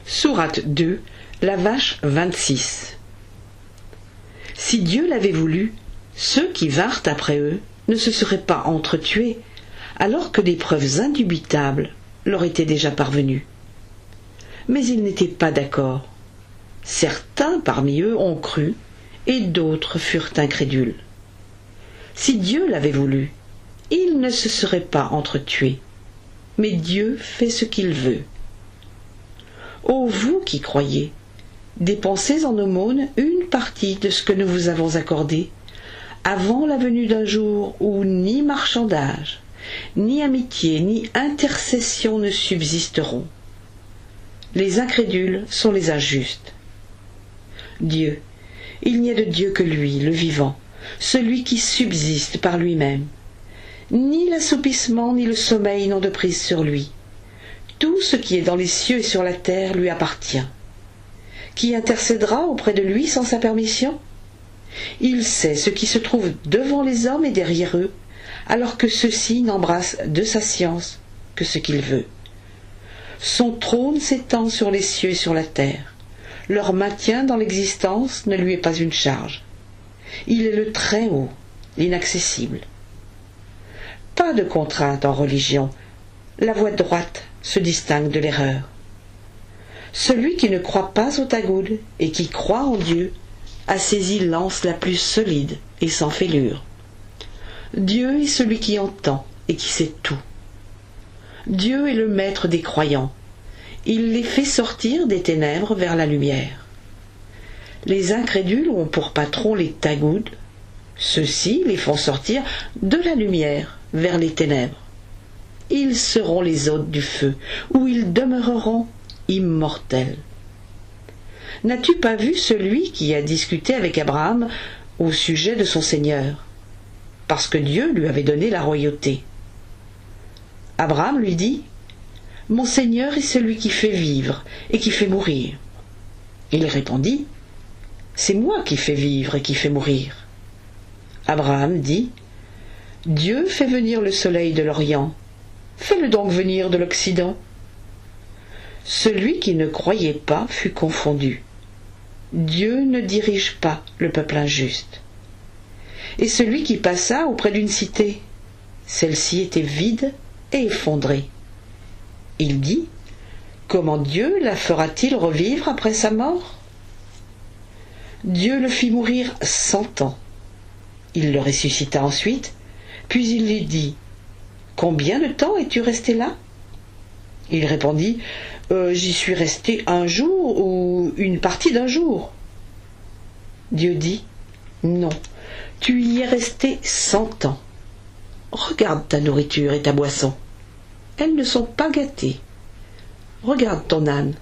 Sourate 2, la vache 26. Si Dieu l'avait voulu, ceux qui vinrent après eux ne se seraient pas entretués, alors que des preuves indubitables leur étaient déjà parvenues. Mais ils n'étaient pas d'accord. Certains parmi eux ont cru, et d'autres furent incrédules. Si Dieu l'avait voulu, ils ne se seraient pas entretués. Mais Dieu fait ce qu'il veut. Ô vous qui croyez, dépensez en aumône une partie de ce que nous vous avons accordé, avant la venue d'un jour où ni marchandage, ni amitié, ni intercession ne subsisteront. Les incrédules sont les injustes. Dieu, il n'y a de Dieu que lui, le vivant, celui qui subsiste par lui-même. Ni l'assoupissement ni le sommeil n'ont de prise sur lui. Tout ce qui est dans les cieux et sur la terre lui appartient. Qui intercédera auprès de lui sans sa permission? Il sait ce qui se trouve devant les hommes et derrière eux, alors que ceux-ci n'embrassent de sa science que ce qu'il veut. Son trône s'étend sur les cieux et sur la terre. Leur maintien dans l'existence ne lui est pas une charge. Il est le Très-Haut, l'inaccessible. Pas de contrainte en religion. La voie droite se distingue de l'erreur. Celui qui ne croit pas au Tagoud et qui croit en Dieu a saisi l'anse la plus solide et sans fêlure. Dieu est celui qui entend et qui sait tout. Dieu est le maître des croyants. Il les fait sortir des ténèbres vers la lumière. Les incrédules ont pour patron les Tagouds. Ceux-ci les font sortir de la lumière vers les ténèbres. Ils seront les hôtes du feu, où ils demeureront immortels. N'as-tu pas vu celui qui a discuté avec Abraham au sujet de son Seigneur, parce que Dieu lui avait donné la royauté? Abraham lui dit: « Mon Seigneur est celui qui fait vivre et qui fait mourir. » Il répondit: « C'est moi qui fais vivre et qui fais mourir. » Abraham dit: « Dieu fait venir le soleil de l'Orient. Fais-le donc venir de l'Occident. » Celui qui ne croyait pas fut confondu. Dieu ne dirige pas le peuple injuste. Et celui qui passa auprès d'une cité, celle-ci était vide et effondrée. Il dit: « Comment Dieu la fera-t-il revivre après sa mort? » Dieu le fit mourir 100 ans. Il le ressuscita ensuite, puis il lui dit: « Combien de temps es-tu resté là? » Il répondit: « J'y suis resté un jour ou une partie d'un jour. » Dieu dit: « Non, tu y es resté 100 ans. Regarde ta nourriture et ta boisson. Elles ne sont pas gâtées. Regarde ton âne.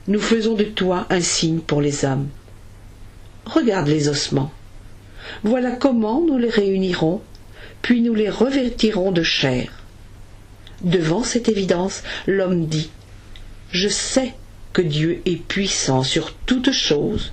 Nous faisons de toi un signe pour les hommes. Regarde les ossements. Voilà comment nous les réunirons, puis nous les revêtirons de chair. » Devant cette évidence, l'homme dit: « Je sais que Dieu est puissant sur toutes choses